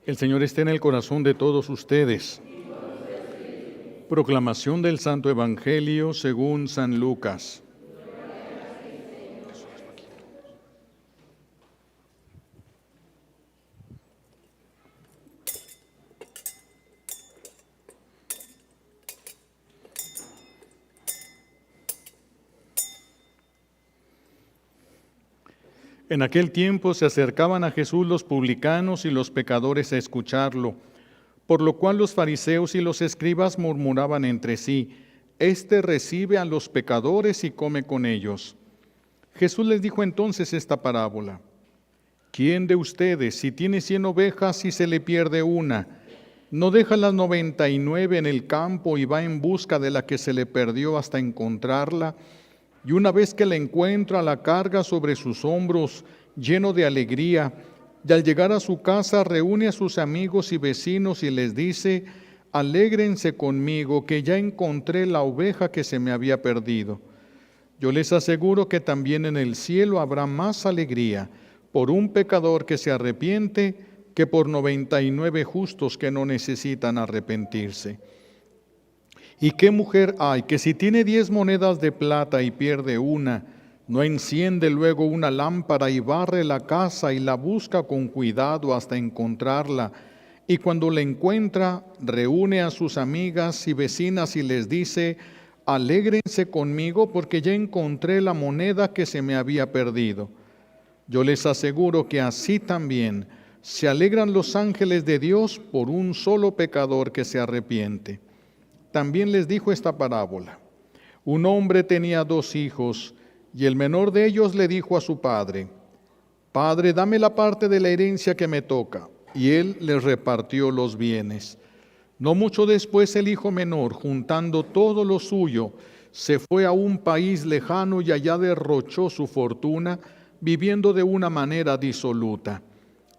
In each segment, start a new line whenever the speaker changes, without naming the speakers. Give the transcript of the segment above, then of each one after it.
El Señor esté en el corazón de todos ustedes. Proclamación del Santo Evangelio según San Lucas. En aquel tiempo se acercaban a Jesús los publicanos y los pecadores a escucharlo, por lo cual los fariseos y los escribas murmuraban entre sí: «Este recibe a los pecadores y come con ellos». Jesús les dijo entonces esta parábola: «¿Quién de ustedes, si tiene 100 ovejas y se le pierde una, no deja las 99 en el campo y va en busca de la que se le perdió hasta encontrarla? Y una vez que la encuentra, la carga sobre sus hombros, lleno de alegría, y al llegar a su casa reúne a sus amigos y vecinos y les dice: «Alégrense conmigo, que ya encontré la oveja que se me había perdido». Yo les aseguro que también en el cielo habrá más alegría por un pecador que se arrepiente que por 99 justos que no necesitan arrepentirse. ¿Y qué mujer hay que si tiene 10 monedas de plata y pierde una, no enciende luego una lámpara y barre la casa y la busca con cuidado hasta encontrarla? Y cuando la encuentra, reúne a sus amigas y vecinas y les dice: «Alégrense conmigo porque ya encontré la moneda que se me había perdido». Yo les aseguro que así también se alegran los ángeles de Dios por un solo pecador que se arrepiente. También les dijo esta parábola: un hombre tenía 2 hijos, y el menor de ellos le dijo a su padre: «Padre, dame la parte de la herencia que me toca». Y él les repartió los bienes. No mucho después el hijo menor, juntando todo lo suyo, se fue a un país lejano y allá derrochó su fortuna, viviendo de una manera disoluta.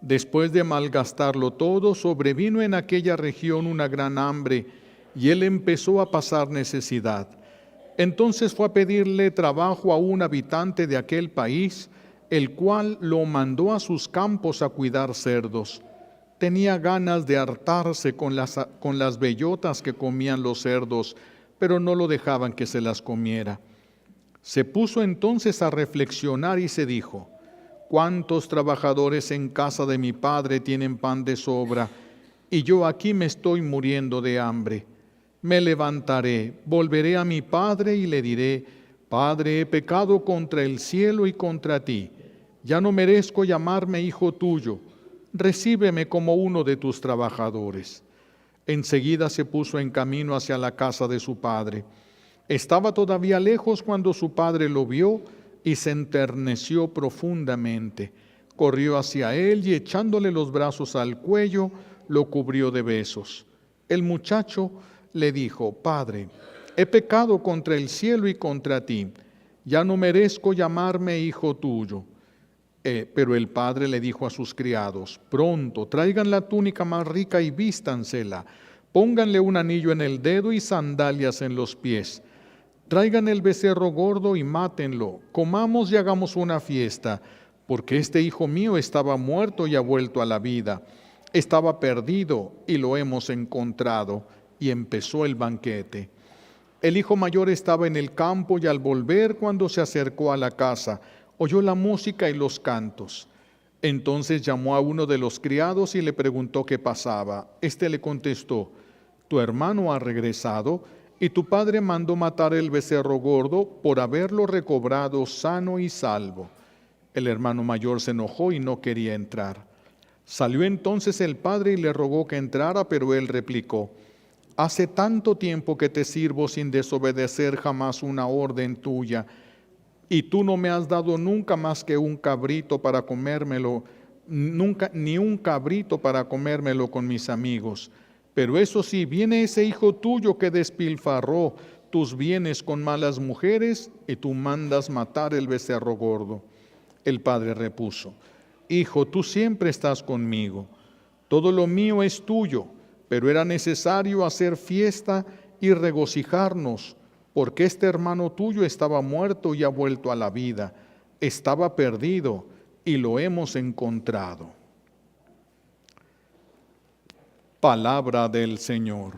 Después de malgastarlo todo, sobrevino en aquella región una gran hambre, y él empezó a pasar necesidad. Entonces fue a pedirle trabajo a un habitante de aquel país, el cual lo mandó a sus campos a cuidar cerdos. Tenía ganas de hartarse con las bellotas que comían los cerdos, pero no lo dejaban que se las comiera. Se puso entonces a reflexionar y se dijo: «¿Cuántos trabajadores en casa de mi padre tienen pan de sobra, y yo aquí me estoy muriendo de hambre? Me levantaré, volveré a mi padre y le diré: Padre, he pecado contra el cielo y contra ti. Ya no merezco llamarme hijo tuyo. Recíbeme como uno de tus trabajadores». Enseguida se puso en camino hacia la casa de su padre. Estaba todavía lejos cuando su padre lo vio y se enterneció profundamente. Corrió hacia él y, echándole los brazos al cuello, lo cubrió de besos. El muchacho le dijo: «Padre, he pecado contra el cielo y contra ti. Ya no merezco llamarme hijo tuyo». Pero el padre le dijo a sus criados: «Pronto, traigan la túnica más rica y vístansela. Pónganle un anillo en el dedo y sandalias en los pies. Traigan el becerro gordo y mátenlo. Comamos y hagamos una fiesta, porque este hijo mío estaba muerto y ha vuelto a la vida. Estaba perdido y lo hemos encontrado». Y empezó el banquete. El hijo mayor estaba en el campo y al volver, cuando se acercó a la casa, oyó la música y los cantos. Entonces llamó a uno de los criados y le preguntó qué pasaba. Este le contestó: «Tu hermano ha regresado y tu padre mandó matar el becerro gordo por haberlo recobrado sano y salvo». El hermano mayor se enojó y no quería entrar. Salió entonces el padre y le rogó que entrara, pero él replicó: «Hace tanto tiempo que te sirvo sin desobedecer jamás una orden tuya, y tú no me has dado nunca más que un cabrito para comérmelo, ni un cabrito para comérmelo con mis amigos. Pero eso sí, viene ese hijo tuyo que despilfarró tus bienes con malas mujeres, y tú mandas matar el becerro gordo». El padre repuso: «Hijo, tú siempre estás conmigo, todo lo mío es tuyo, pero era necesario hacer fiesta y regocijarnos, porque este hermano tuyo estaba muerto y ha vuelto a la vida, estaba perdido y lo hemos encontrado». Palabra del Señor.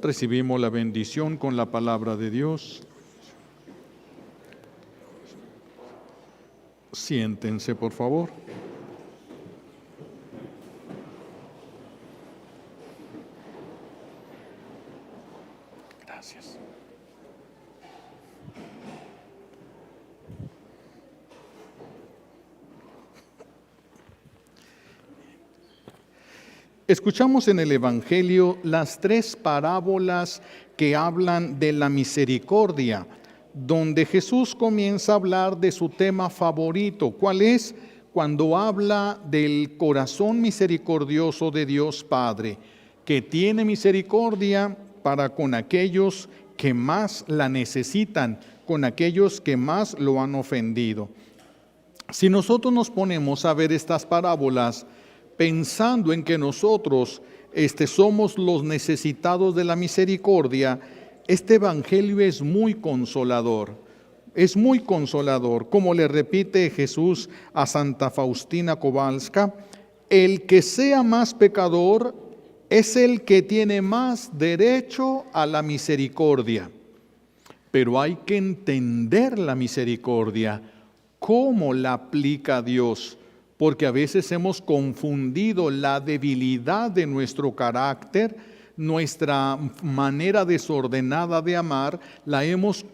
Recibimos la bendición con la palabra de Dios. Siéntense, por favor. Gracias. Escuchamos en el Evangelio las 3 parábolas que hablan de la misericordia, donde Jesús comienza a hablar de su tema favorito. ¿Cuál es? Cuando habla del corazón misericordioso de Dios Padre, que tiene misericordia para con aquellos que más la necesitan, con aquellos que más lo han ofendido. Si nosotros nos ponemos a ver estas parábolas, pensando en que nosotros somos los necesitados de la misericordia, este evangelio es muy consolador. Es muy consolador. Como le repite Jesús a Santa Faustina Kowalska, el que sea más pecador es el que tiene más derecho a la misericordia. Pero hay que entender la misericordia, cómo la aplica Dios. Porque a veces hemos confundido la debilidad de nuestro carácter, nuestra manera desordenada de amar, la hemos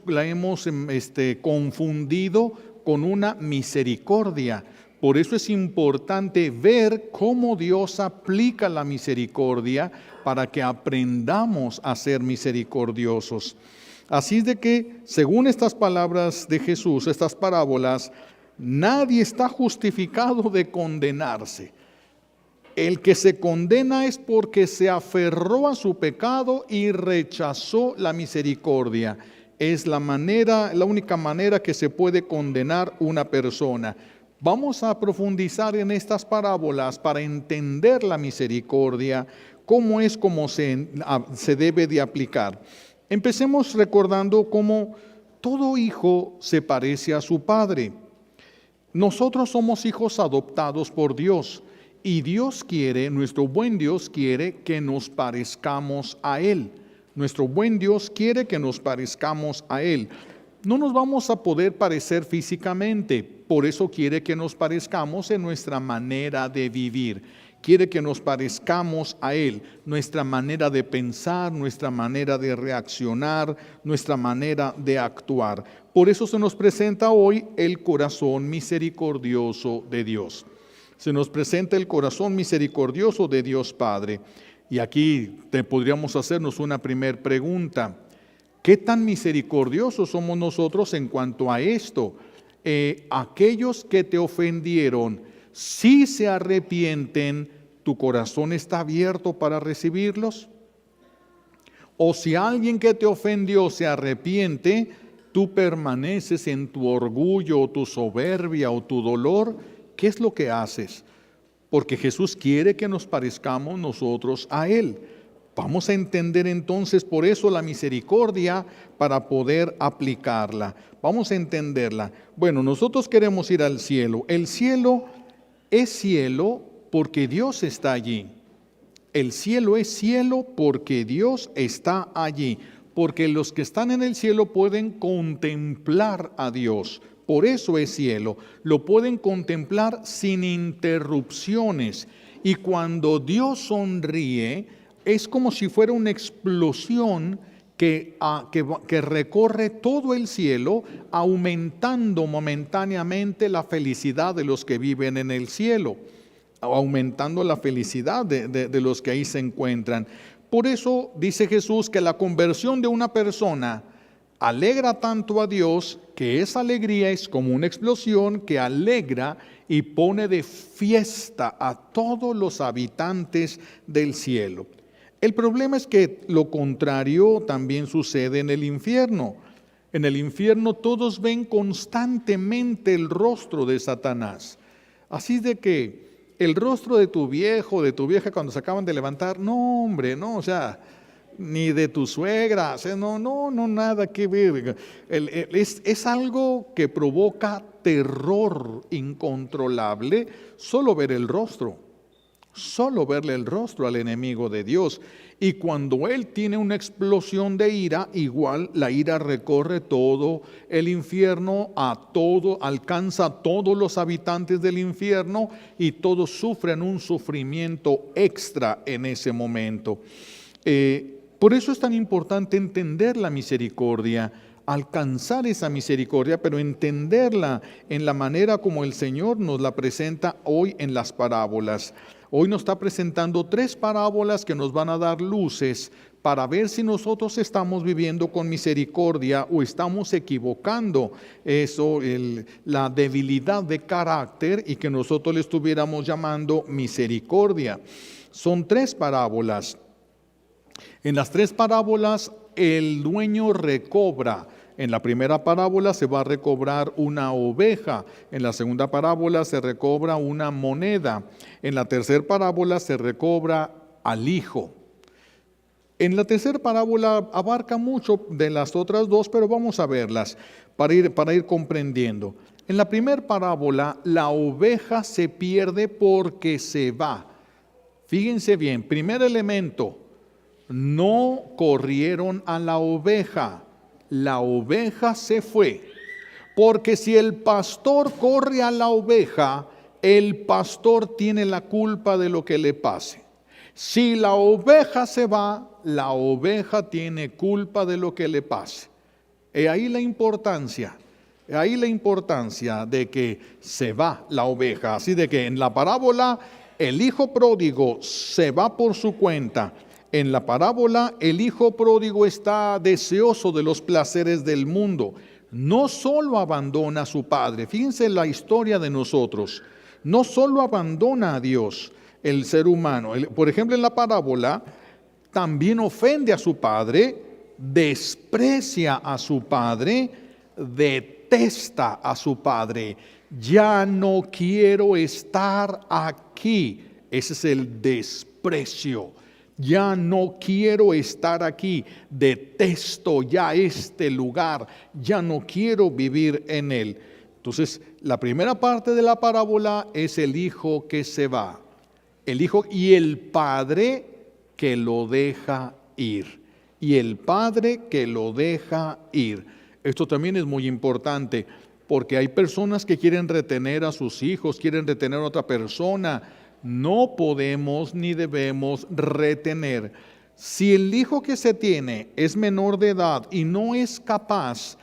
confundido con una misericordia. Por eso es importante ver cómo Dios aplica la misericordia para que aprendamos a ser misericordiosos. Así es de que, según estas palabras de Jesús, estas parábolas, nadie está justificado de condenarse. El que se condena es porque se aferró a su pecado y rechazó la misericordia. Es la única manera que se puede condenar una persona. Vamos a profundizar en estas parábolas para entender la misericordia, cómo se debe de aplicar. Empecemos recordando cómo todo hijo se parece a su padre. Nosotros somos hijos adoptados por Dios y nuestro buen Dios quiere que nos parezcamos a Él. Nuestro buen Dios quiere que nos parezcamos a Él. No nos vamos a poder parecer físicamente, por eso quiere que nos parezcamos en nuestra manera de vivir. Quiere que nos parezcamos a Él, nuestra manera de pensar, nuestra manera de reaccionar, nuestra manera de actuar. Por eso se nos presenta hoy el corazón misericordioso de Dios. Se nos presenta el corazón misericordioso de Dios Padre. Y aquí podríamos hacernos una primera pregunta. ¿Qué tan misericordiosos somos nosotros en cuanto a esto? Aquellos que te ofendieron, si se arrepienten, ¿tu corazón está abierto para recibirlos? O si alguien que te ofendió se arrepiente, ¿tú permaneces en tu orgullo o tu soberbia o tu dolor? ¿Qué es lo que haces? Porque Jesús quiere que nos parezcamos nosotros a Él. Vamos a entender entonces por eso la misericordia para poder aplicarla. Vamos a entenderla. Bueno, nosotros queremos ir al cielo. El cielo es cielo porque Dios está allí. El cielo es cielo porque Dios está allí. Porque los que están en el cielo pueden contemplar a Dios. Por eso es cielo. Lo pueden contemplar sin interrupciones. Y cuando Dios sonríe, es como si fuera una explosión que recorre todo el cielo, aumentando momentáneamente la felicidad de los que viven en el cielo, aumentando la felicidad de los que ahí se encuentran. Por eso dice Jesús que la conversión de una persona alegra tanto a Dios, que esa alegría es como una explosión que alegra y pone de fiesta a todos los habitantes del cielo. El problema es que lo contrario también sucede en el infierno. En el infierno todos ven constantemente el rostro de Satanás. Así de que el rostro de tu viejo, de tu vieja cuando se acaban de levantar, no hombre, no, o sea, ni de tu suegra, o sea, no, nada que ver. Es algo que provoca terror incontrolable solo ver el rostro. solo verle el rostro al enemigo de Dios. Y cuando él tiene una explosión de ira, igual la ira recorre todo el infierno, alcanza a todos los habitantes del infierno y todos sufren un sufrimiento extra en ese momento. Por eso es tan importante entender la misericordia, alcanzar esa misericordia, pero entenderla en la manera como el Señor nos la presenta hoy en las parábolas. Hoy nos está presentando 3 parábolas que nos van a dar luces para ver si nosotros estamos viviendo con misericordia o estamos equivocando eso, la debilidad de carácter, y que nosotros le estuviéramos llamando misericordia. Son 3 parábolas. En las 3 parábolas el dueño recobra. En la primera parábola se va a recobrar una oveja, en la segunda parábola se recobra una moneda, en la tercera parábola se recobra al hijo. En la tercera parábola abarca mucho de las otras 2, pero vamos a verlas para ir comprendiendo. En la primera parábola la oveja se pierde porque se va. Fíjense bien, primer elemento, no corrieron a la oveja se fue. Porque si el pastor corre a la oveja, el pastor tiene la culpa de lo que le pase. Si la oveja se va, la oveja tiene culpa de lo que le pase. Ahí la importancia de que se va la oveja. Así de que en la parábola el hijo pródigo se va por su cuenta. En la parábola el hijo pródigo está deseoso de los placeres del mundo. No solo abandona a su padre. Fíjense la historia de nosotros. No solo abandona a Dios el ser humano. Por ejemplo, en la parábola también ofende a su padre, desprecia a su padre, detesta a su padre. Ya no quiero estar aquí. Ese es el desprecio. Ya no quiero estar aquí, detesto ya este lugar, ya no quiero vivir en él. Entonces, la primera parte de la parábola es el hijo que se va, el hijo y el padre que lo deja ir, Esto también es muy importante, porque hay personas que quieren retener a sus hijos, quieren retener a otra persona. No podemos ni debemos retener. Si el hijo que se tiene es menor de edad y no es capaz,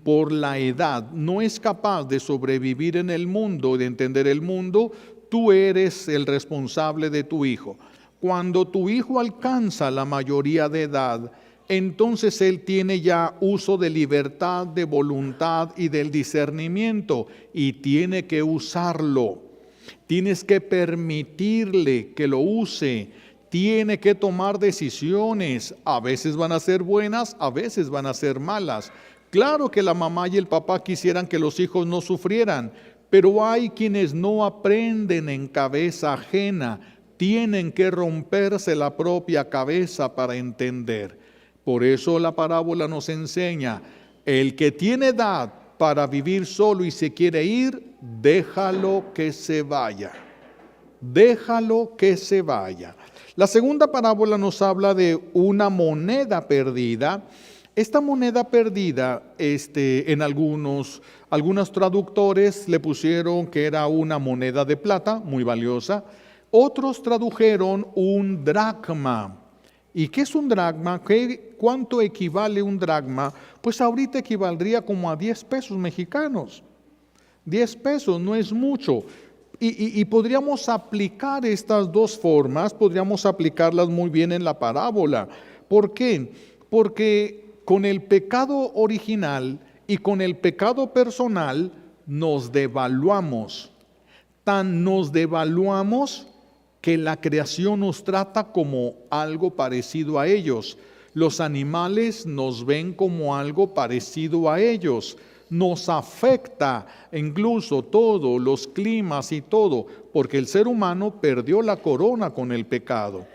por la edad, no es capaz de sobrevivir en el mundo, de entender el mundo, tú eres el responsable de tu hijo. Cuando tu hijo alcanza la mayoría de edad, entonces él tiene ya uso de libertad, de voluntad y del discernimiento, y tiene que usarlo. Tienes que permitirle que lo use, tiene que tomar decisiones, a veces van a ser buenas, a veces van a ser malas. Claro que la mamá y el papá quisieran que los hijos no sufrieran, pero hay quienes no aprenden en cabeza ajena, tienen que romperse la propia cabeza para entender. Por eso la parábola nos enseña, el que tiene edad para vivir solo y se quiere ir, déjalo que se vaya. Déjalo que se vaya. La segunda parábola nos habla de una moneda perdida. Esta moneda perdida, en algunos traductores le pusieron que era una moneda de plata, muy valiosa. Otros tradujeron un dracma. ¿Y qué es un dracma? ¿Cuánto equivale un dracma? Pues ahorita equivaldría como a 10 pesos mexicanos. 10 pesos no es mucho. Y podríamos aplicar estas 2 formas, podríamos aplicarlas muy bien en la parábola. ¿Por qué? Porque con el pecado original y con el pecado personal nos devaluamos. Tan nos devaluamos que la creación nos trata como algo parecido a ellos. Los animales nos ven como algo parecido a ellos. Nos afecta incluso todo, los climas y todo, porque el ser humano perdió la corona con el pecado.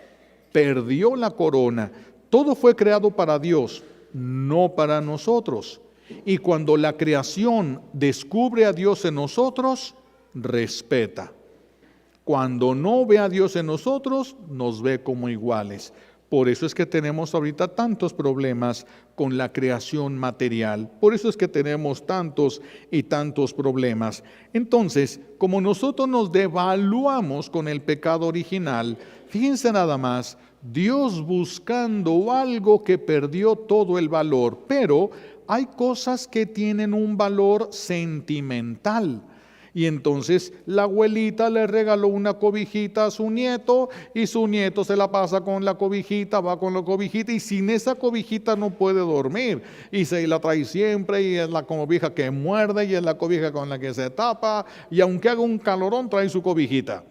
Perdió la corona. Todo fue creado para Dios, no para nosotros. Y cuando la creación descubre a Dios en nosotros, respeta. Cuando no ve a Dios en nosotros, nos ve como iguales. Por eso es que tenemos ahorita tantos problemas con la creación material. Por eso es que tenemos tantos y tantos problemas. Entonces, como nosotros nos devaluamos con el pecado original, fíjense nada más, Dios buscando algo que perdió todo el valor, pero hay cosas que tienen un valor sentimental. Y entonces la abuelita le regaló una cobijita a su nieto y su nieto se la pasa con la cobijita, va con la cobijita y sin esa cobijita no puede dormir. Y se la trae siempre y es la cobija que muerde y es la cobija con la que se tapa. Y aunque haga un calorón trae su cobijita.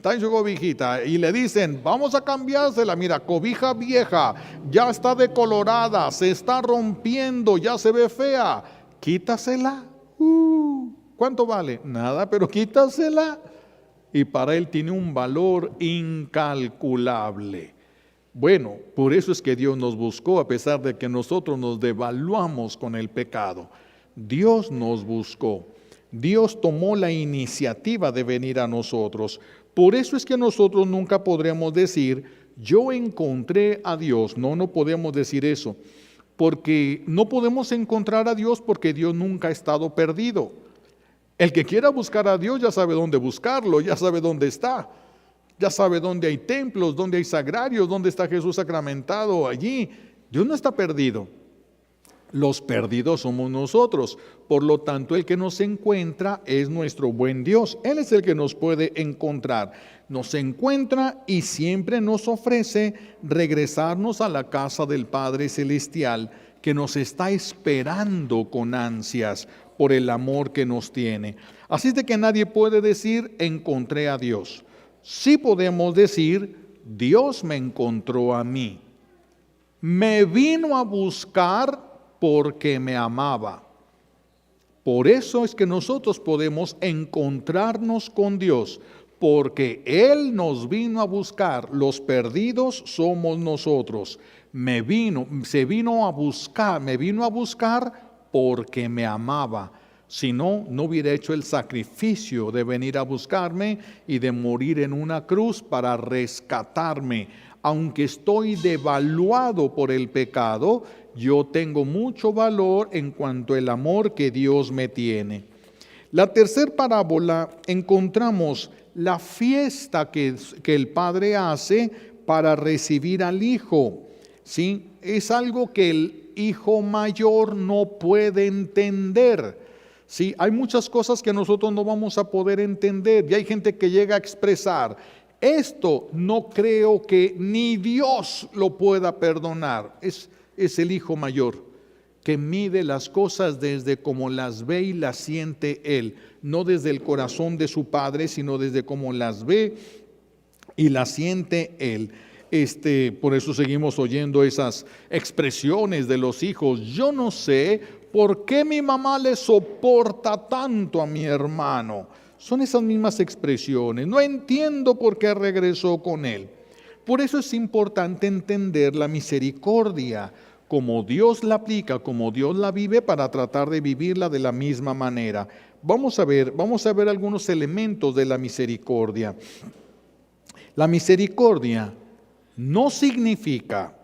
Trae su cobijita y le dicen, vamos a cambiársela, mira, cobija vieja, ya está decolorada, se está rompiendo, ya se ve fea, quítasela. ¿Cuánto vale? Nada, pero quítasela. Y para él tiene un valor incalculable. Bueno, por eso es que Dios nos buscó, a pesar de que nosotros nos devaluamos con el pecado. Dios nos buscó. Dios tomó la iniciativa de venir a nosotros. Por eso es que nosotros nunca podremos decir, yo encontré a Dios. No, no podemos decir eso. Porque no podemos encontrar a Dios porque Dios nunca ha estado perdido. El que quiera buscar a Dios ya sabe dónde buscarlo, ya sabe dónde está, ya sabe dónde hay templos, dónde hay sagrarios, dónde está Jesús sacramentado allí. Dios no está perdido. Los perdidos somos nosotros. Por lo tanto, el que nos encuentra es nuestro buen Dios. Él es el que nos puede encontrar. Nos encuentra y siempre nos ofrece regresarnos a la casa del Padre Celestial, que nos está esperando con ansias por el amor que nos tiene. Así es de que nadie puede decir, encontré a Dios. Sí podemos decir, Dios me encontró a mí. Me vino a buscar porque me amaba. Por eso es que nosotros podemos encontrarnos con Dios, porque Él nos vino a buscar. Los perdidos somos nosotros. Me vino a buscar porque me amaba. Si no, no hubiera hecho el sacrificio de venir a buscarme y de morir en una cruz para rescatarme. Aunque estoy devaluado por el pecado, yo tengo mucho valor en cuanto al amor que Dios me tiene. La tercera parábola encontramos la fiesta que el Padre hace para recibir al Hijo. ¿Sí? Es algo que el hijo mayor no puede entender. ¿Sí? Hay muchas cosas que nosotros no vamos a poder entender y hay gente que llega a expresar, esto no creo que ni Dios lo pueda perdonar. Es el hijo mayor que mide las cosas desde cómo las ve y las siente él, no desde el corazón de su padre, sino desde cómo las ve y las siente él. Por eso seguimos oyendo esas expresiones de los hijos. Yo no sé por qué mi mamá le soporta tanto a mi hermano. Son esas mismas expresiones. No entiendo por qué regresó con él. Por eso es importante entender la misericordia, como Dios la aplica, como Dios la vive, para tratar de vivirla de la misma manera. Vamos a ver algunos elementos de la misericordia. La misericordia no significa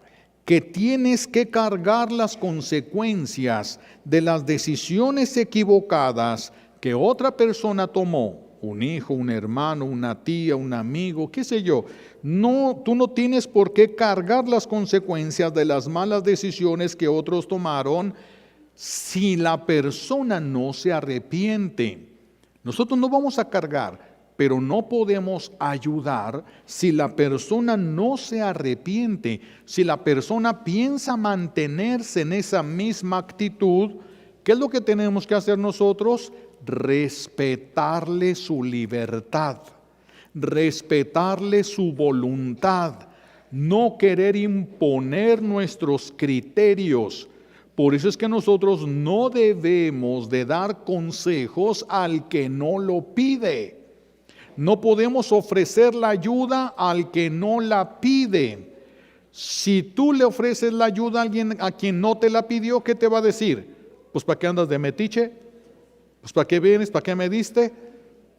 que tienes que cargar las consecuencias de las decisiones equivocadas que otra persona tomó, un hijo, un hermano, una tía, un amigo, qué sé yo. No, tú no tienes por qué cargar las consecuencias de las malas decisiones que otros tomaron si la persona no se arrepiente. Nosotros no vamos a cargar, pero no podemos ayudar si la persona no se arrepiente, si la persona piensa mantenerse en esa misma actitud. ¿Qué es lo que tenemos que hacer nosotros? Respetarle su libertad, respetarle su voluntad, no querer imponer nuestros criterios. Por eso es que nosotros no debemos de dar consejos al que no lo pide. No podemos ofrecer la ayuda al que no la pide. Si tú le ofreces la ayuda a alguien a quien no te la pidió, ¿qué te va a decir? Pues ¿para qué andas de metiche? Pues ¿para qué vienes? ¿Para qué me diste?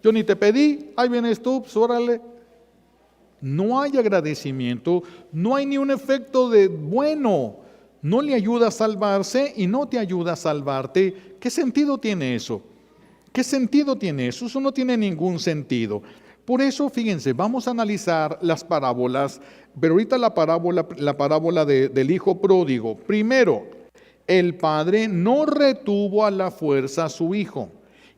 Yo ni te pedí, ahí vienes tú, pues órale. No hay agradecimiento, no hay ni un efecto de bueno. No le ayuda a salvarse y no te ayuda a salvarte. ¿Qué sentido tiene eso? ¿Qué sentido tiene eso? Eso no tiene ningún sentido. Por eso, fíjense, vamos a analizar las parábolas, pero ahorita la parábola del hijo pródigo. Primero, el padre no retuvo a la fuerza a su hijo.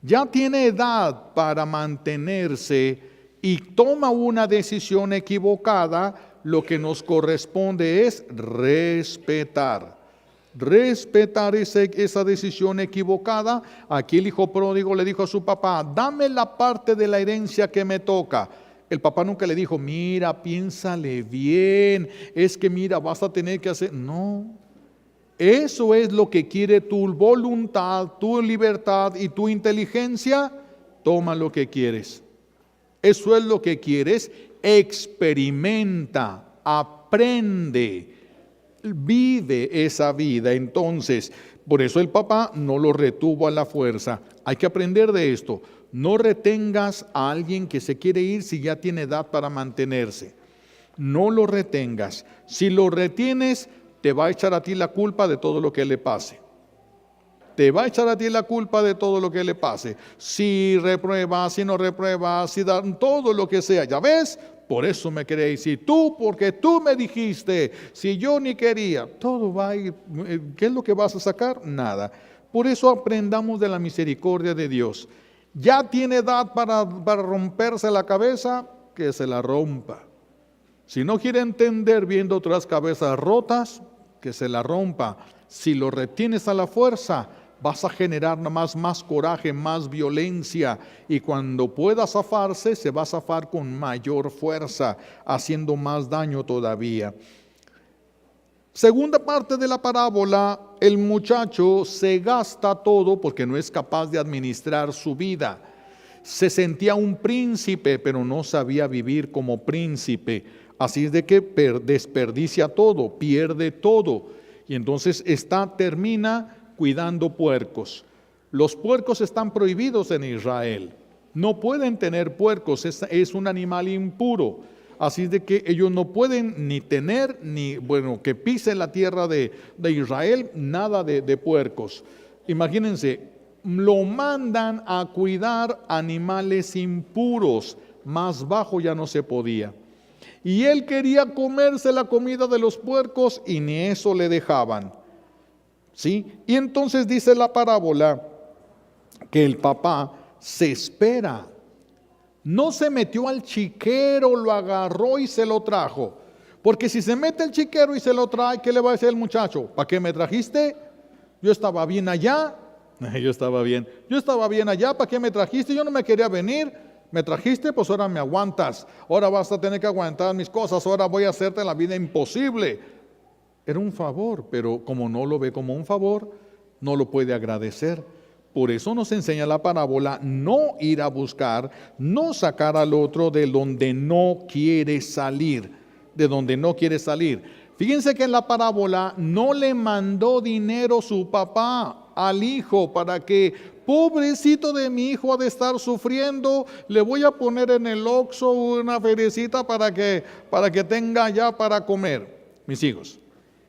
Ya tiene edad para mantenerse y toma una decisión equivocada. Lo que nos corresponde es respetar esa decisión equivocada. Aquí el hijo pródigo le dijo a su papá: dame la parte de la herencia que me toca. El papá nunca le dijo: mira, piénsale bien, es que mira, vas a tener que hacer. No, eso es lo que quiere tu voluntad, tu libertad y tu inteligencia. Toma lo que quieres. Eso es lo que quieres. Experimenta, aprende, vive esa vida. Entonces, por eso el papá no lo retuvo a la fuerza. Hay que aprender de esto. No retengas a alguien que se quiere ir si ya tiene edad para mantenerse. No lo retengas. Si lo retienes, te va a echar a ti la culpa de todo lo que le pase. Te va a echar a ti la culpa de todo lo que le pase. Si repruebas, si no repruebas, si dan todo lo que sea. ¿Ya ves? Por eso me queréis. Y tú, porque tú me dijiste. Si yo ni quería. Todo va a ir. ¿Qué es lo que vas a sacar? Nada. Por eso aprendamos de la misericordia de Dios. Ya tiene edad para romperse la cabeza, que se la rompa. Si no quiere entender viendo otras cabezas rotas, que se la rompa. Si lo retienes a la fuerza, vas a generar más coraje, más violencia, y cuando pueda zafarse, se va a zafar con mayor fuerza, haciendo más daño todavía. Segunda parte de la parábola: el muchacho se gasta todo porque no es capaz de administrar su vida. Se sentía un príncipe, pero no sabía vivir como príncipe. Así es de que desperdicia todo, pierde todo. Y entonces termina cuidando puercos. Los puercos están prohibidos en Israel. No pueden tener puercos, es un animal impuro. Así es de que ellos no pueden ni tener, que pise la tierra de Israel, nada de puercos. Imagínense, lo mandan a cuidar animales impuros. Más bajo ya no se podía. Y él quería comerse la comida de los puercos y ni eso le dejaban. ¿Sí? Y entonces dice la parábola que el papá se espera. No se metió al chiquero, lo agarró y se lo trajo. Porque si se mete el chiquero y se lo trae, ¿qué le va a decir el muchacho? ¿Para qué me trajiste? Yo estaba bien allá. Yo estaba bien allá, ¿para qué me trajiste? Yo no me quería venir. Me trajiste, pues ahora me aguantas. Ahora vas a tener que aguantar mis cosas. Ahora voy a hacerte la vida imposible. Era un favor, pero como no lo ve como un favor, no lo puede agradecer. Por eso nos enseña la parábola: no ir a buscar, no sacar al otro de donde no quiere salir. De donde no quiere salir. Fíjense que en la parábola no le mandó dinero su papá al hijo para que, pobrecito de mi hijo, ha de estar sufriendo, le voy a poner en el Oxxo una feriecita para que tenga ya para comer. Mis hijos,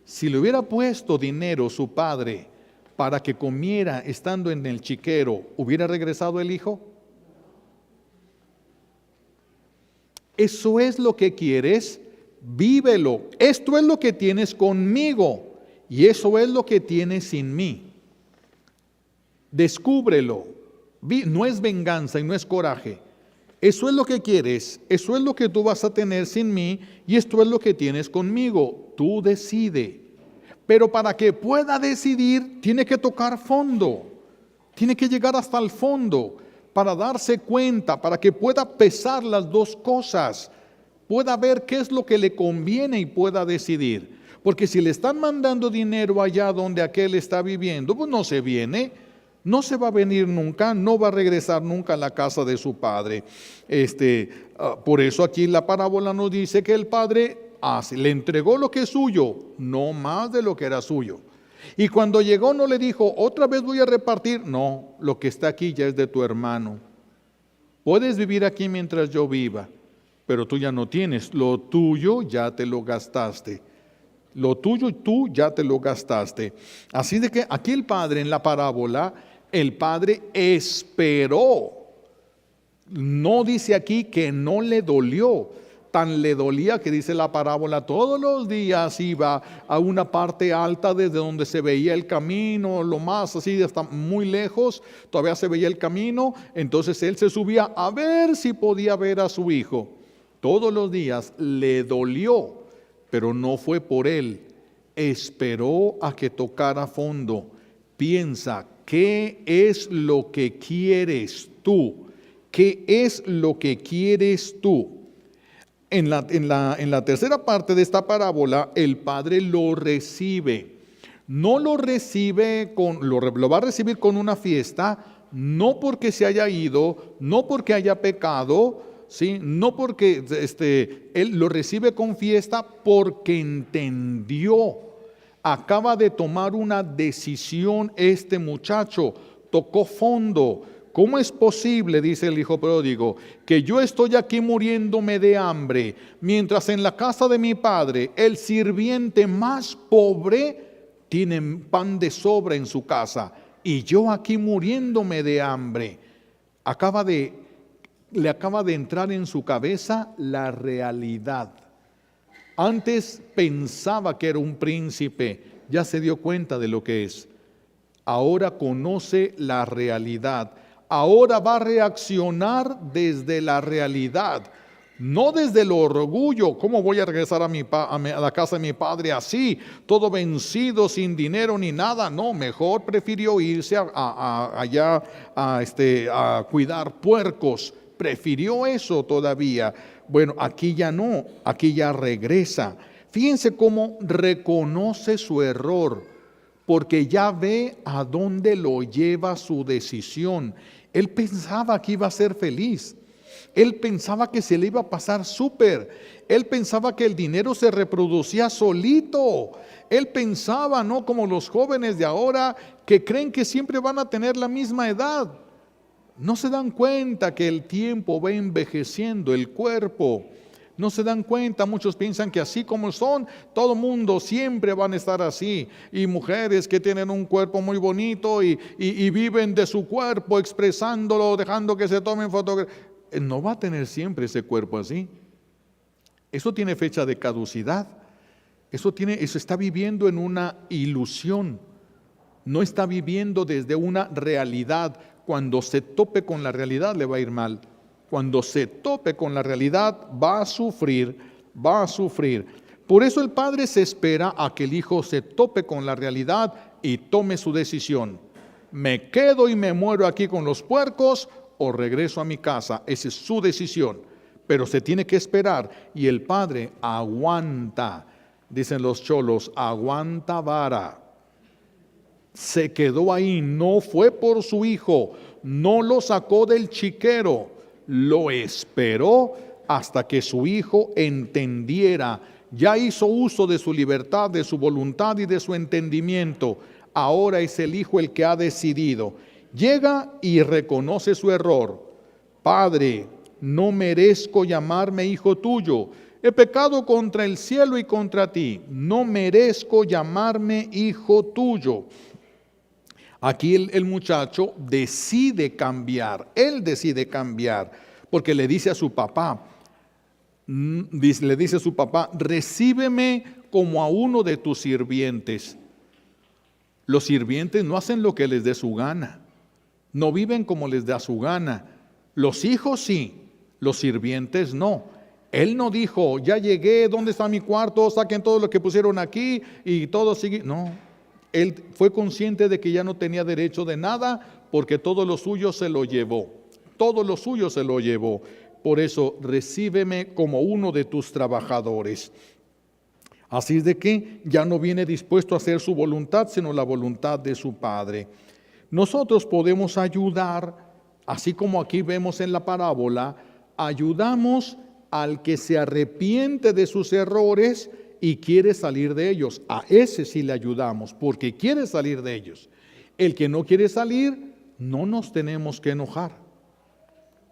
si le hubiera puesto dinero su padre para que comiera estando en el chiquero, ¿hubiera regresado el hijo? Eso es lo que quieres, vívelo. Esto es lo que tienes conmigo y eso es lo que tienes sin mí. Descúbrelo. No es venganza y no es coraje. Eso es lo que quieres, eso es lo que tú vas a tener sin mí y esto es lo que tienes conmigo. Tú decide. Pero para que pueda decidir, tiene que tocar fondo. Tiene que llegar hasta el fondo para darse cuenta, para que pueda pesar las dos cosas. Pueda ver qué es lo que le conviene y pueda decidir. Porque si le están mandando dinero allá donde aquel está viviendo, pues no se viene. No se va a venir nunca, no va a regresar nunca a la casa de su padre. Por eso aquí la parábola nos dice que el padre le entregó lo que es suyo, no más de lo que era suyo. Y cuando llegó no le dijo, otra vez voy a repartir. No, lo que está aquí ya es de tu hermano. puedes vivir aquí mientras yo viva, pero tú ya no tienes, lo tuyo ya te lo gastaste. Lo tuyo tú ya te lo gastaste. Así de que aquí el padre en la parábola, el padre esperó. No dice aquí que no le dolió. Tan le dolía que dice la parábola, todos los días iba a una parte alta desde donde se veía el camino, lo más así, hasta muy lejos, todavía se veía el camino. Entonces él se subía a ver si podía ver a su hijo. Todos los días le dolió. Pero no fue por él, esperó a que tocara fondo. Piensa, ¿qué es lo que quieres tú? ¿Qué es lo que quieres tú? En la tercera parte de esta parábola, el padre lo recibe. No lo recibe, lo va a recibir con una fiesta, no porque se haya ido, no porque haya pecado, ¿sí? No porque él lo recibe con fiesta, porque entendió. Acaba de tomar una decisión este muchacho, tocó fondo. ¿Cómo es posible, dice el hijo pródigo, que yo estoy aquí muriéndome de hambre, mientras en la casa de mi padre el sirviente más pobre tiene pan de sobra en su casa, y yo aquí muriéndome de hambre? Le acaba de entrar en su cabeza la realidad. Antes pensaba que era un príncipe, ya se dio cuenta de lo que es. Ahora conoce la realidad. Ahora va a reaccionar desde la realidad, no desde el orgullo. ¿Cómo voy a regresar a la casa de mi padre así, todo vencido, sin dinero ni nada? No, mejor prefirió irse allá a cuidar puercos. Prefirió eso todavía. Bueno, aquí ya no, aquí ya regresa. Fíjense cómo reconoce su error, porque ya ve a dónde lo lleva su decisión. Él pensaba que iba a ser feliz. Él pensaba que se le iba a pasar súper. Él pensaba que el dinero se reproducía solito. Él pensaba, no como los jóvenes de ahora, que creen que siempre van a tener la misma edad. No se dan cuenta que el tiempo va envejeciendo el cuerpo. No se dan cuenta, muchos piensan que así como son, todo mundo siempre van a estar así. Y mujeres que tienen un cuerpo muy bonito y viven de su cuerpo, expresándolo, dejando que se tomen fotografías. No va a tener siempre ese cuerpo así. Eso tiene fecha de caducidad. Eso está viviendo en una ilusión. No está viviendo desde una realidad. Cuando se tope con la realidad le va a ir mal. Cuando se tope con la realidad va a sufrir, va a sufrir. Por eso el padre se espera a que el hijo se tope con la realidad y tome su decisión. ¿Me quedo y me muero aquí con los puercos o regreso a mi casa? Esa es su decisión, pero se tiene que esperar. Y el padre aguanta, dicen los cholos, aguanta vara. Se quedó ahí, no fue por su hijo, no lo sacó del chiquero, lo esperó hasta que su hijo entendiera. Ya hizo uso de su libertad, de su voluntad y de su entendimiento. Ahora es el hijo el que ha decidido. Llega y reconoce su error. Padre, no merezco llamarme hijo tuyo. He pecado contra el cielo y contra ti. No merezco llamarme hijo tuyo. Aquí el muchacho decide cambiar, él decide cambiar, porque le dice a su papá, recíbeme como a uno de tus sirvientes. Los sirvientes no hacen lo que les dé su gana, no viven como les da su gana. Los hijos sí, los sirvientes no. Él no dijo, ya llegué, ¿dónde está mi cuarto? Saquen todo lo que pusieron aquí y todo sigue. No. Él fue consciente de que ya no tenía derecho de nada porque todo lo suyo se lo llevó. Todo lo suyo se lo llevó. Por eso, recíbeme como uno de tus trabajadores. Así es de que ya no viene dispuesto a hacer su voluntad, sino la voluntad de su Padre. Nosotros podemos ayudar, así como aquí vemos en la parábola, ayudamos al que se arrepiente de sus errores y quiere salir de ellos. A ese sí le ayudamos, porque quiere salir de ellos. El que no quiere salir, no nos tenemos que enojar.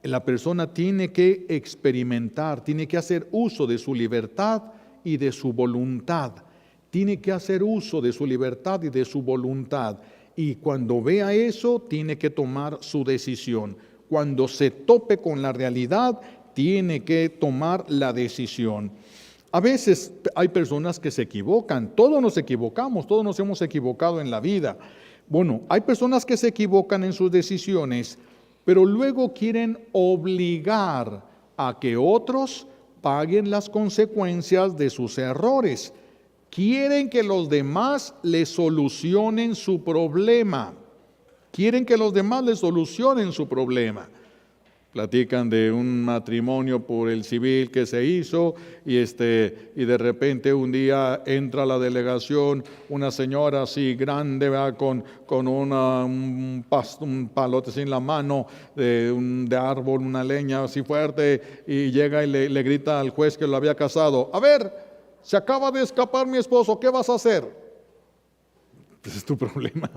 La persona tiene que experimentar, tiene que hacer uso de su libertad y de su voluntad. Tiene que hacer uso de su libertad y de su voluntad. Y cuando vea eso, tiene que tomar su decisión. Cuando se tope con la realidad, tiene que tomar la decisión. A veces hay personas que se equivocan. Todos nos equivocamos, todos nos hemos equivocado en la vida. Bueno, hay personas que se equivocan en sus decisiones, pero luego quieren obligar a que otros paguen las consecuencias de sus errores. Quieren que los demás le solucionen su problema. Quieren que los demás le solucionen su problema. Platican de un matrimonio por el civil que se hizo y de repente un día entra a la delegación una señora así grande, ¿verdad? con un palote así en la mano de árbol, una leña así fuerte, y llega y le grita al juez que lo había casado: a ver, se acaba de escapar mi esposo, ¿qué vas a hacer? Ese es tu problema.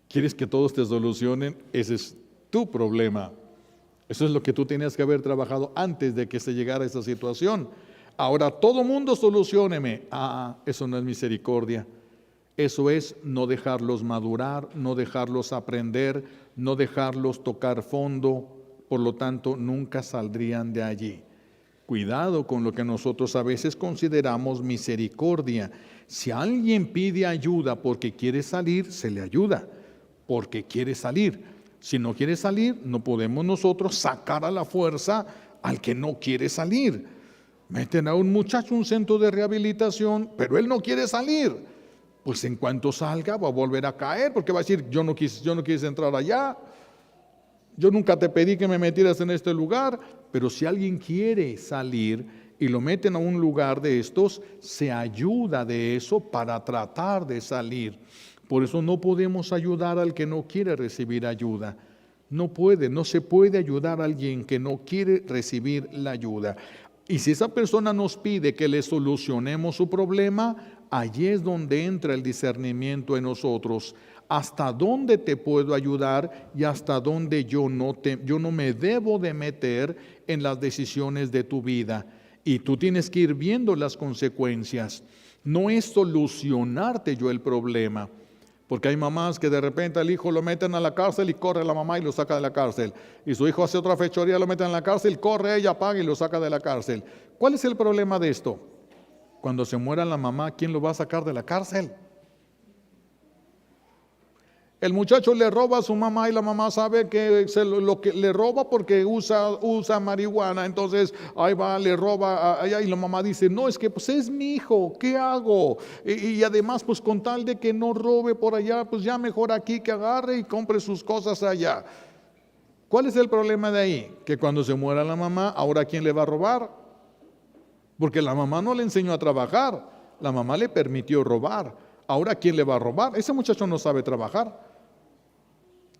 ¿Quieres que todos te solucionen? Ese es tu problema. Eso es lo que tú tenías que haber trabajado antes de que se llegara a esa situación. Ahora todo mundo solucióneme. Eso no es misericordia. Eso es no dejarlos madurar, no dejarlos aprender, no dejarlos tocar fondo. Por lo tanto, nunca saldrían de allí. Cuidado con lo que nosotros a veces consideramos misericordia. Si alguien pide ayuda porque quiere salir, se le ayuda, porque quiere salir. Si no quiere salir, no podemos nosotros sacar a la fuerza al que no quiere salir. Meten a un muchacho a un centro de rehabilitación, pero él no quiere salir. Pues en cuanto salga va a volver a caer, porque va a decir: yo no quise entrar allá, yo nunca te pedí que me metieras en este lugar. Pero si alguien quiere salir y lo meten a un lugar de estos, se ayuda de eso para tratar de salir. Por eso no podemos ayudar al que no quiere recibir ayuda. No se puede ayudar a alguien que no quiere recibir la ayuda. Y si esa persona nos pide que le solucionemos su problema, allí es donde entra el discernimiento en nosotros. Hasta dónde te puedo ayudar y hasta dónde yo no me debo de meter en las decisiones de tu vida. Y tú tienes que ir viendo las consecuencias. No es solucionarte yo el problema. Porque hay mamás que de repente al hijo lo meten a la cárcel y corre la mamá y lo saca de la cárcel. Y su hijo hace otra fechoría, lo meten en la cárcel, corre ella, paga y lo saca de la cárcel. ¿Cuál es el problema de esto? Cuando se muera la mamá, ¿quién lo va a sacar de la cárcel? El muchacho le roba a su mamá y la mamá sabe que lo que le roba porque usa marihuana. Entonces ahí va, le roba allá y la mamá dice: no, es que pues es mi hijo, ¿qué hago? Y además pues con tal de que no robe por allá, pues ya mejor aquí que agarre y compre sus cosas allá. ¿Cuál es el problema de ahí? Que cuando se muera la mamá, ¿ahora quién le va a robar? Porque la mamá no le enseñó a trabajar, la mamá le permitió robar. ¿Ahora quién le va a robar? Ese muchacho no sabe trabajar.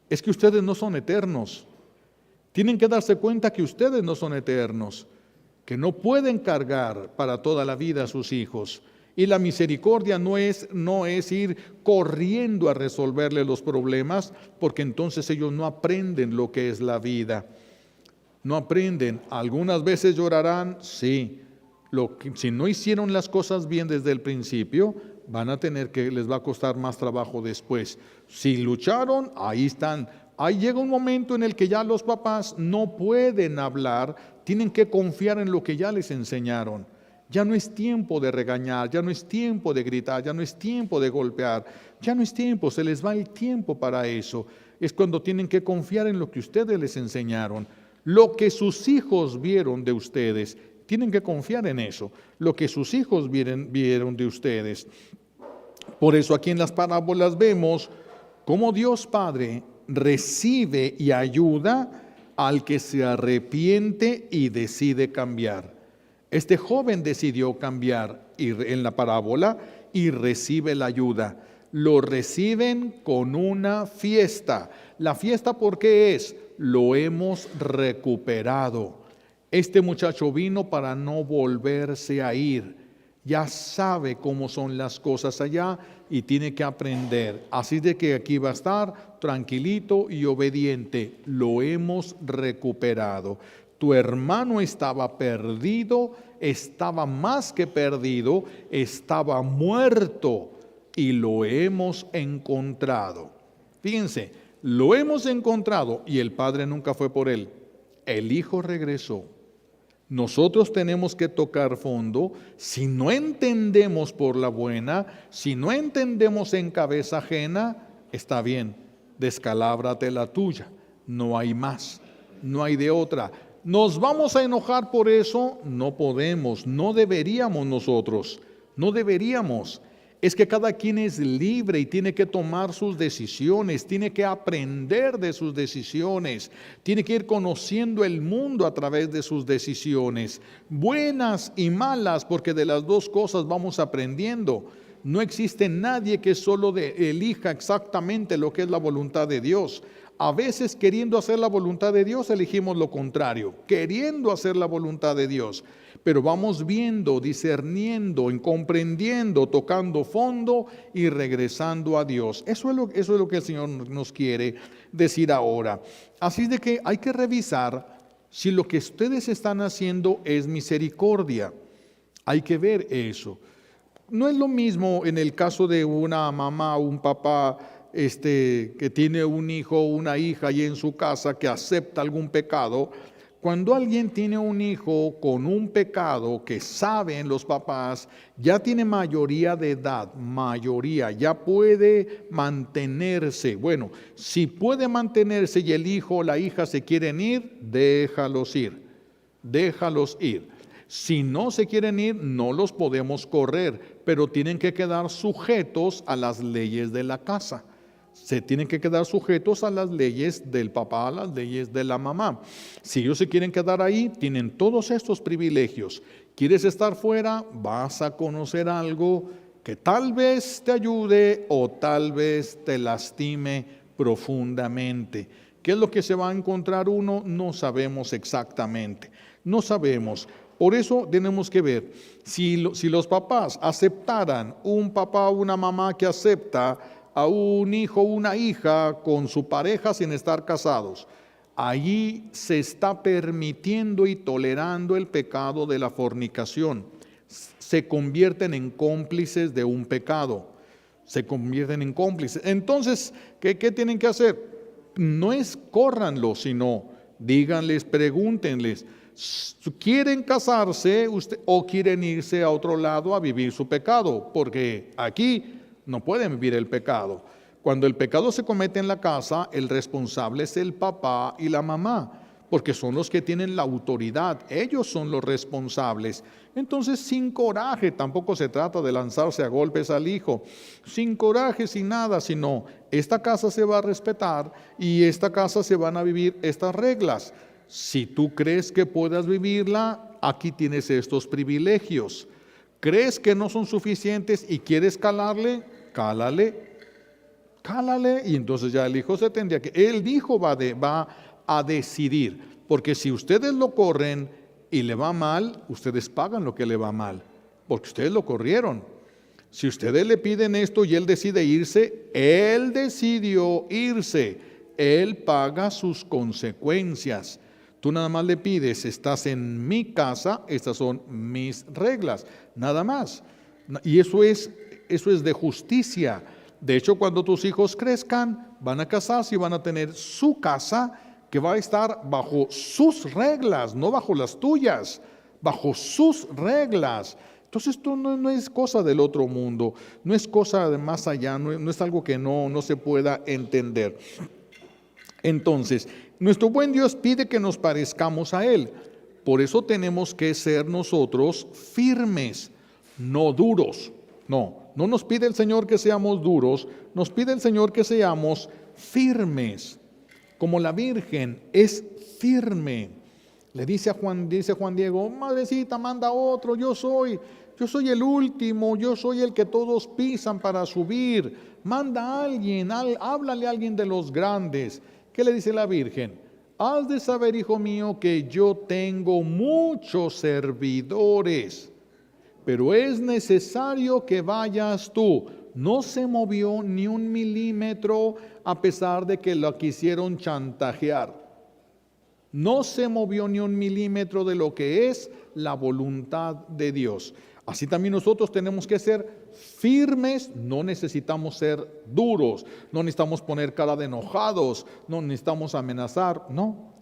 Es que ustedes no son eternos. Tienen que darse cuenta que ustedes no son eternos, que no pueden cargar para toda la vida a sus hijos. Y la misericordia no es ir corriendo a resolverle los problemas, porque entonces ellos no aprenden lo que es la vida. No aprenden. Algunas veces llorarán, sí. Si no hicieron las cosas bien desde el principio, les va a costar más trabajo después. Si lucharon, ahí están. Ahí llega un momento en el que ya los papás no pueden hablar, tienen que confiar en lo que ya les enseñaron. Ya no es tiempo de regañar, ya no es tiempo de gritar, ya no es tiempo de golpear, ya no es tiempo, se les va el tiempo para eso. Es cuando tienen que confiar en lo que ustedes les enseñaron, lo que sus hijos vieron de ustedes. Tienen que confiar en eso, lo que sus hijos vieron de ustedes. Por eso aquí en las parábolas vemos cómo Dios Padre recibe y ayuda al que se arrepiente y decide cambiar. Este joven decidió cambiar en la parábola y recibe la ayuda. Lo reciben con una fiesta. ¿La fiesta por qué es? Lo hemos recuperado. Este muchacho vino para no volverse a ir. ya sabe cómo son las cosas allá y tiene que aprender. Así de que aquí va a estar tranquilito y obediente. Lo hemos recuperado. Tu hermano estaba perdido, estaba más que perdido, estaba muerto y lo hemos encontrado. Fíjense, lo hemos encontrado y el Padre nunca fue por él. El Hijo regresó. Nosotros tenemos que tocar fondo. Si no entendemos por la buena, si no entendemos en cabeza ajena, está bien, descalábrate la tuya. No hay más, no hay de otra. ¿Nos vamos a enojar por eso? No podemos, no deberíamos nosotros, no deberíamos. Es que cada quien es libre y tiene que tomar sus decisiones, tiene que aprender de sus decisiones, tiene que ir conociendo el mundo a través de sus decisiones, buenas y malas, porque de las dos cosas vamos aprendiendo. No existe nadie que solo elija exactamente lo que es la voluntad de Dios. A veces queriendo hacer la voluntad de Dios elegimos lo contrario, queriendo hacer la voluntad de Dios. Pero vamos viendo, discerniendo, comprendiendo, tocando fondo y regresando a Dios. Eso es lo que el Señor nos quiere decir ahora. Así de que hay que revisar si lo que ustedes están haciendo es misericordia. Hay que ver eso. No es lo mismo en el caso de una mamá o un papá que tiene un hijo o una hija y en su casa que acepta algún pecado. Cuando alguien tiene un hijo con un pecado que saben los papás, ya tiene mayoría de edad, ya puede mantenerse. Bueno, si puede mantenerse y el hijo o la hija se quieren ir, déjalos ir. Si no se quieren ir, no los podemos correr, pero tienen que quedar sujetos a las leyes de la casa. Se tienen que quedar sujetos a las leyes del papá, a las leyes de la mamá. Si ellos se quieren quedar ahí, tienen todos estos privilegios. ¿Quieres estar fuera? Vas a conocer algo que tal vez te ayude o tal vez te lastime profundamente. ¿Qué es lo que se va a encontrar uno? No sabemos exactamente. No sabemos. Por eso tenemos que ver, si los papás aceptaran, un papá o una mamá que acepta a un hijo o una hija con su pareja sin estar casados, allí se está permitiendo y tolerando el pecado de la fornicación. Se convierten en cómplices de un pecado. Entonces, ¿qué tienen que hacer? No es córranlos, sino díganles, pregúntenles, ¿quieren casarse o quieren irse a otro lado a vivir su pecado? Porque aquí no pueden vivir el pecado. Cuando el pecado se comete en la casa, el responsable es el papá y la mamá, porque son los que tienen la autoridad, ellos son los responsables. Entonces, sin coraje, tampoco se trata de lanzarse a golpes al hijo, sin coraje, sin nada, sino esta casa se va a respetar y esta casa se van a vivir estas reglas. Si tú crees que puedas vivirla, aquí tienes estos privilegios. ¿Crees que no son suficientes y quieres calarle? Cálale, y entonces ya el hijo se tendría que, el hijo va a decidir, porque si ustedes lo corren y le va mal, ustedes pagan lo que le va mal, porque ustedes lo corrieron. Si ustedes le piden esto y él decide irse, él decidió irse, él paga sus consecuencias. Tú nada más le pides, estás en mi casa, estas son mis reglas, nada más. Y eso es de justicia. De hecho, cuando tus hijos crezcan, van a casarse y van a tener su casa que va a estar bajo sus reglas, no bajo las tuyas, bajo sus reglas. Entonces esto no es cosa del otro mundo, no es cosa de más allá, no es algo que no se pueda entender. Entonces, nuestro buen Dios pide que nos parezcamos a Él. Por eso tenemos que ser nosotros firmes, no duros. No nos pide el Señor que seamos duros, nos pide el Señor que seamos firmes. Como la Virgen es firme. Dice Juan Diego, madrecita, manda otro, yo soy el último, yo soy el que todos pisan para subir. Manda a alguien, háblale a alguien de los grandes. ¿Qué le dice la Virgen? Has de saber, hijo mío, que yo tengo muchos servidores. pero es necesario que vayas tú. No se movió ni un milímetro a pesar de que lo quisieron chantajear. No se movió ni un milímetro de lo que es la voluntad de Dios. Así también nosotros tenemos que ser firmes, no necesitamos ser duros, no necesitamos poner cara de enojados, no necesitamos amenazar, no.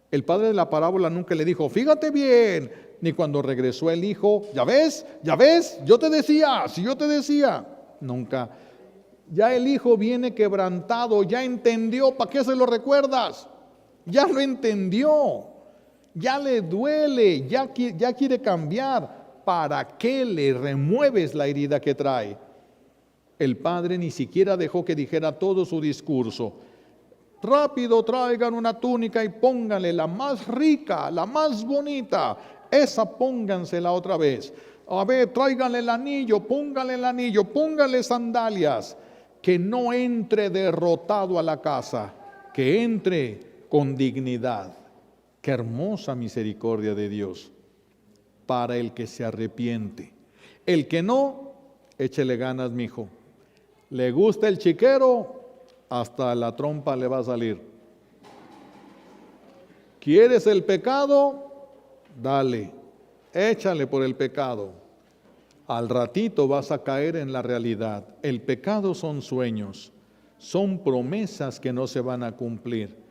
El padre de la parábola nunca le dijo, fíjate bien, ni cuando regresó el hijo, ya ves, yo te decía, si yo te decía, nunca. Ya el hijo viene quebrantado, ya entendió, ¿para qué se lo recuerdas? Ya lo entendió, ya le duele, ya quiere cambiar. ¿Para qué le remueves la herida que trae? El padre ni siquiera dejó que dijera todo su discurso. Rápido traigan una túnica y pónganle la más rica, la más bonita. Esa póngansela otra vez. A ver, tráiganle el anillo, pónganle sandalias. Que no entre derrotado a la casa, que entre con dignidad. Qué hermosa misericordia de Dios para el que se arrepiente. El que no, échele ganas, mijo. Le gusta el chiquero, hasta la trompa le va a salir. ¿Quieres el pecado? Dale, échale por el pecado. Al ratito vas a caer en la realidad. El pecado son sueños, son promesas que no se van a cumplir.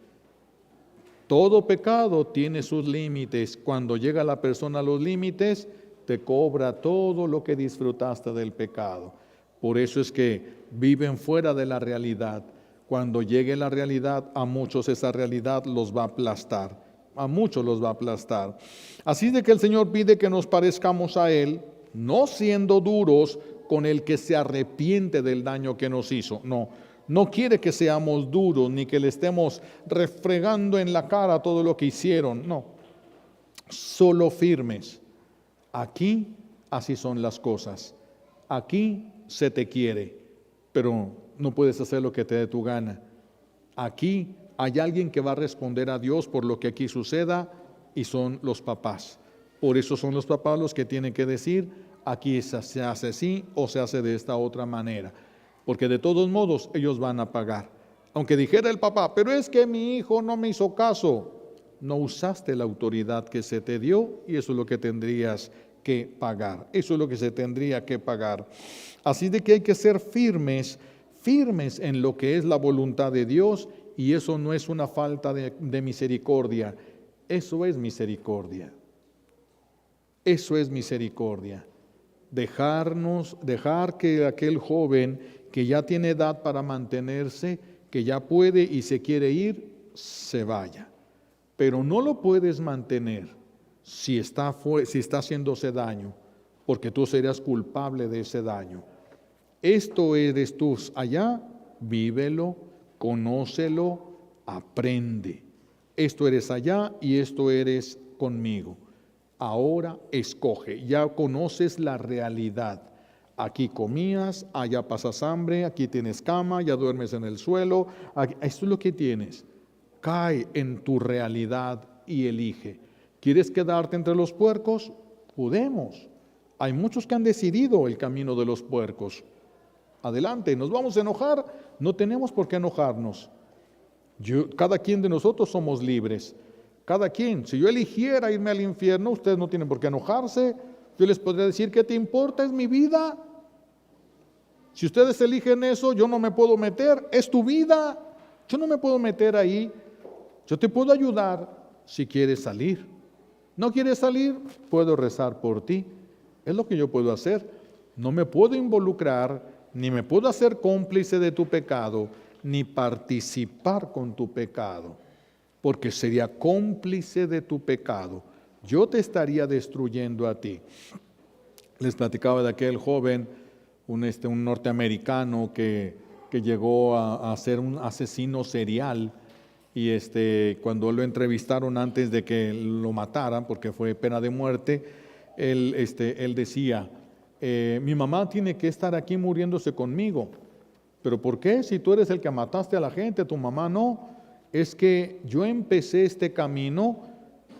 Todo pecado tiene sus límites. Cuando llega la persona a los límites, te cobra todo lo que disfrutaste del pecado. Por eso es que viven fuera de la realidad. Cuando llegue la realidad, a muchos esa realidad los va a aplastar. A muchos los va a aplastar. Así de que el Señor pide que nos parezcamos a Él, no siendo duros con el que se arrepiente del daño que nos hizo. No quiere que seamos duros, ni que le estemos refregando en la cara todo lo que hicieron. No, solo firmes. Aquí así son las cosas. Aquí se te quiere, pero no puedes hacer lo que te dé tu gana. Aquí hay alguien que va a responder a Dios por lo que aquí suceda, y son los papás. Por eso son los papás los que tienen que decir, aquí se hace así o se hace de esta otra manera. Porque de todos modos ellos van a pagar. Aunque dijera el papá, pero es que mi hijo no me hizo caso. No usaste la autoridad que se te dio y eso es lo que tendrías que pagar. Eso es lo que se tendría que pagar. Así de que hay que ser firmes en lo que es la voluntad de Dios, y eso no es una falta de misericordia. Eso es misericordia. Eso es misericordia. Dejar que aquel joven que ya tiene edad para mantenerse, que ya puede y se quiere ir, se vaya. Pero no lo puedes mantener si está haciéndose daño, porque tú serías culpable de ese daño. Esto eres tú allá, vívelo, conócelo, aprende. Esto eres allá y esto eres conmigo. Ahora escoge, ya conoces la realidad. Aquí comías, allá pasas hambre, aquí tienes cama, ya duermes en el suelo. Esto es lo que tienes. Cae en tu realidad y elige. ¿Quieres quedarte entre los puercos? Podemos. Hay muchos que han decidido el camino de los puercos. Adelante, ¿nos vamos a enojar? No tenemos por qué enojarnos. Cada quien de nosotros somos libres. Cada quien. Si yo eligiera irme al infierno, ustedes no tienen por qué enojarse. Yo les podría decir, ¿qué te importa? Es mi vida. Si ustedes eligen eso, yo no me puedo meter. Es tu vida. Yo no me puedo meter ahí. Yo te puedo ayudar si quieres salir. ¿No quieres salir? Puedo rezar por ti. Es lo que yo puedo hacer. No me puedo involucrar, ni me puedo hacer cómplice de tu pecado, ni participar con tu pecado, porque sería cómplice de tu pecado. Yo te estaría destruyendo a ti. Les platicaba de aquel joven, un norteamericano que llegó a ser un asesino serial, y cuando lo entrevistaron antes de que lo mataran, porque fue pena de muerte, él decía, mi mamá tiene que estar aquí muriéndose conmigo. ¿Pero por qué? Si tú eres el que mataste a la gente, tu mamá no. Es que yo empecé este camino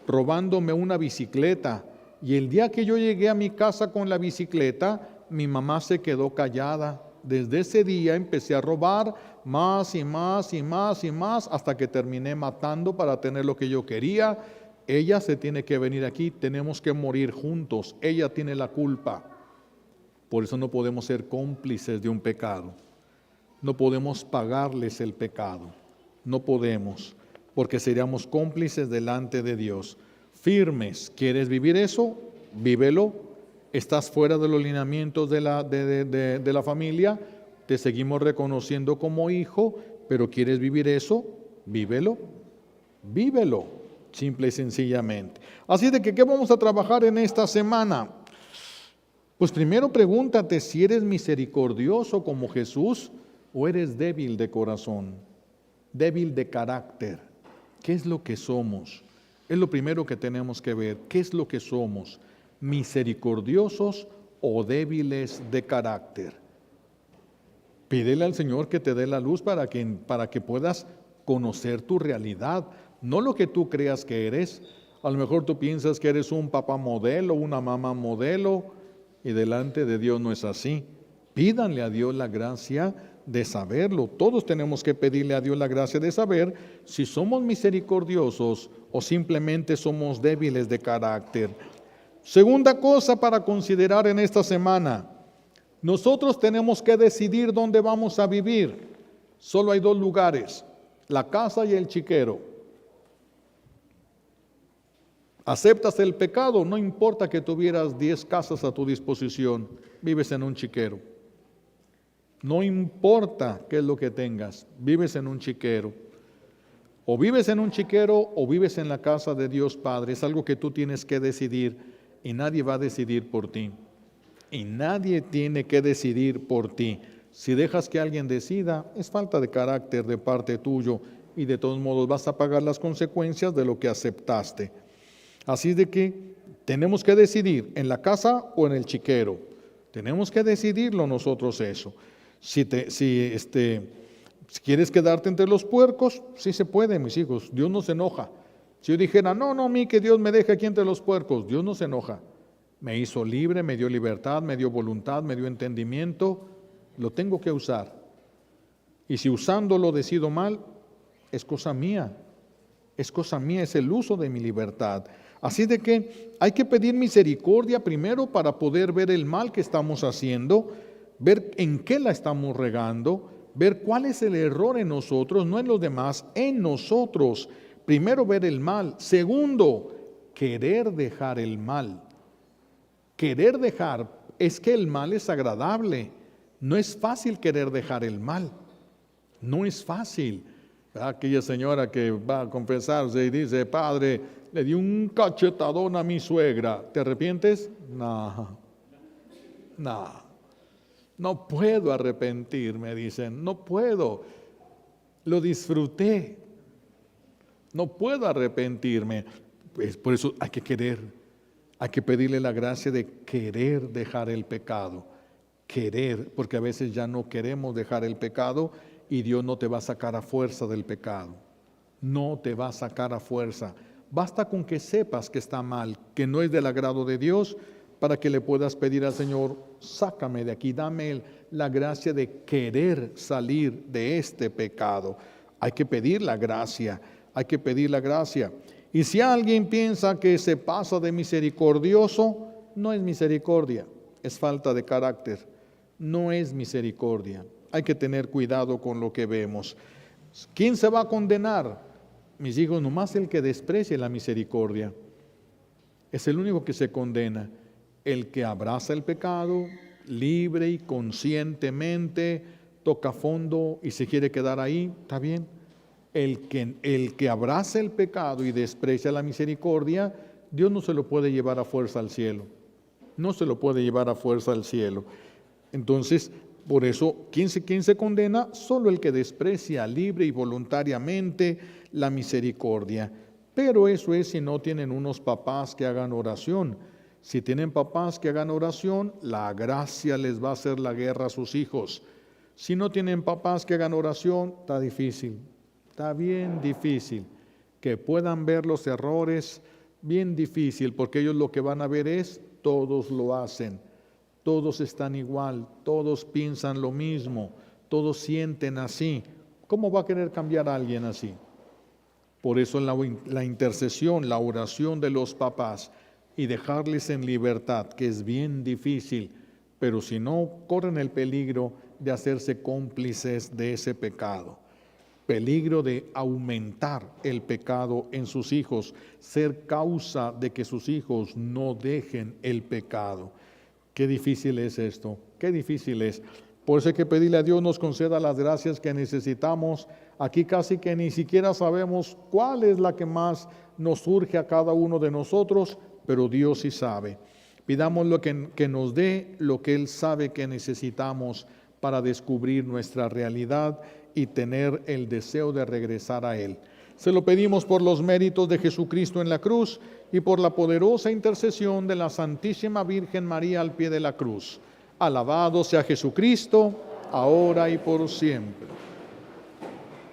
robándome una bicicleta, Y el día que yo llegué a mi casa con la bicicleta, mi mamá se quedó callada. Desde ese día empecé a robar más y más y más y más hasta que terminé matando para tener lo que yo quería. Ella se tiene que venir aquí, tenemos que morir juntos. Ella tiene la culpa. Por eso no podemos ser cómplices de un pecado. No podemos pagarles el pecado. No podemos, porque seríamos cómplices delante de Dios. Firmes, ¿quieres vivir eso? Vívelo. Estás fuera de los lineamientos de la familia, te seguimos reconociendo como hijo, pero ¿quieres vivir eso? Vívelo. Vívelo, simple y sencillamente. Así de que, ¿qué vamos a trabajar en esta semana? Pues primero pregúntate si eres misericordioso como Jesús o eres débil de corazón, débil de carácter. ¿Qué es lo que somos? Es lo primero que tenemos que ver. ¿Qué es lo que somos? ¿Misericordiosos o débiles de carácter? Pídele al Señor que te dé la luz para que puedas conocer tu realidad, no lo que tú creas que eres. A lo mejor tú piensas que eres un papá modelo, una mamá modelo, y delante de Dios no es así. Pídanle a Dios la gracia de saberlo. Todos tenemos que pedirle a Dios la gracia de saber si somos misericordiosos o simplemente somos débiles de carácter. Segunda cosa para considerar en esta semana, nosotros tenemos que decidir dónde vamos a vivir. Solo hay dos lugares, la casa y el chiquero. ¿Aceptas el pecado? No importa que tuvieras 10 casas a tu disposición, vives en un chiquero. No importa qué es lo que tengas, vives en un chiquero. O vives en un chiquero o vives en la casa de Dios Padre. Es algo que tú tienes que decidir y nadie va a decidir por ti. Y nadie tiene que decidir por ti. Si dejas que alguien decida, es falta de carácter de parte tuyo y de todos modos vas a pagar las consecuencias de lo que aceptaste. Así de que tenemos que decidir en la casa o en el chiquero. Tenemos que decidirlo nosotros eso. Si quieres quedarte entre los puercos, sí se puede, mis hijos. Dios no se enoja. Si yo dijera, no, a mí que Dios me deje aquí entre los puercos, Dios no se enoja. Me hizo libre, me dio libertad, me dio voluntad, me dio entendimiento. Lo tengo que usar. Y si usándolo decido mal, es cosa mía. Es cosa mía, es el uso de mi libertad. Así de que hay que pedir misericordia primero para poder ver el mal que estamos haciendo, ver en qué la estamos regando, ver cuál es el error en nosotros, no en los demás, en nosotros. Primero ver el mal. Segundo, querer dejar el mal. Querer dejar, es que el mal es agradable. No es fácil querer dejar el mal. No es fácil. Aquella señora que va a confesarse y dice, padre, le di un cachetadón a mi suegra. ¿Te arrepientes? No puedo arrepentirme, dicen. No puedo. Lo disfruté. No puedo arrepentirme. Pues por eso hay que querer. Hay que pedirle la gracia de querer dejar el pecado. Querer, porque a veces ya no queremos dejar el pecado y Dios no te va a sacar a fuerza del pecado. No te va a sacar a fuerza. Basta con que sepas que está mal, que no es del agrado de Dios, para que le puedas pedir al Señor, sácame de aquí, dame la gracia de querer salir de este pecado. Hay que pedir la gracia, hay que pedir la gracia. Y si alguien piensa que se pasa de misericordioso, no es misericordia, es falta de carácter, no es misericordia. Hay que tener cuidado con lo que vemos. ¿Quién se va a condenar? Mis hijos, nomás el que desprecie la misericordia. Es el único que se condena. El que abraza el pecado, libre y conscientemente, toca fondo y se quiere quedar ahí, está bien. El que abraza el pecado y desprecia la misericordia, Dios no se lo puede llevar a fuerza al cielo. No se lo puede llevar a fuerza al cielo. Entonces, por eso, ¿quién se condena? Solo el que desprecia libre y voluntariamente la misericordia. Pero eso es si no tienen unos papás que hagan oración. Si tienen papás que hagan oración, la gracia les va a hacer la guerra a sus hijos. Si no tienen papás que hagan oración, está difícil, está bien difícil que puedan ver los errores bien difícil, porque ellos lo que van a ver es, todos lo hacen, todos están igual, todos piensan lo mismo, todos sienten así. ¿Cómo va a querer cambiar a alguien así? Por eso la intercesión, la oración de los papás y dejarles en libertad, que es bien difícil, pero si no, corren el peligro de hacerse cómplices de ese pecado. Peligro de aumentar el pecado en sus hijos, ser causa de que sus hijos no dejen el pecado. Qué difícil es esto, qué difícil es. Por eso hay que pedirle a Dios nos conceda las gracias que necesitamos. Aquí casi que ni siquiera sabemos cuál es la que más nos surge a cada uno de nosotros, pero Dios sí sabe. Pidamos que nos dé lo que Él sabe que necesitamos para descubrir nuestra realidad y tener el deseo de regresar a Él. Se lo pedimos por los méritos de Jesucristo en la cruz y por la poderosa intercesión de la Santísima Virgen María al pie de la cruz. Alabado sea Jesucristo, ahora y por siempre.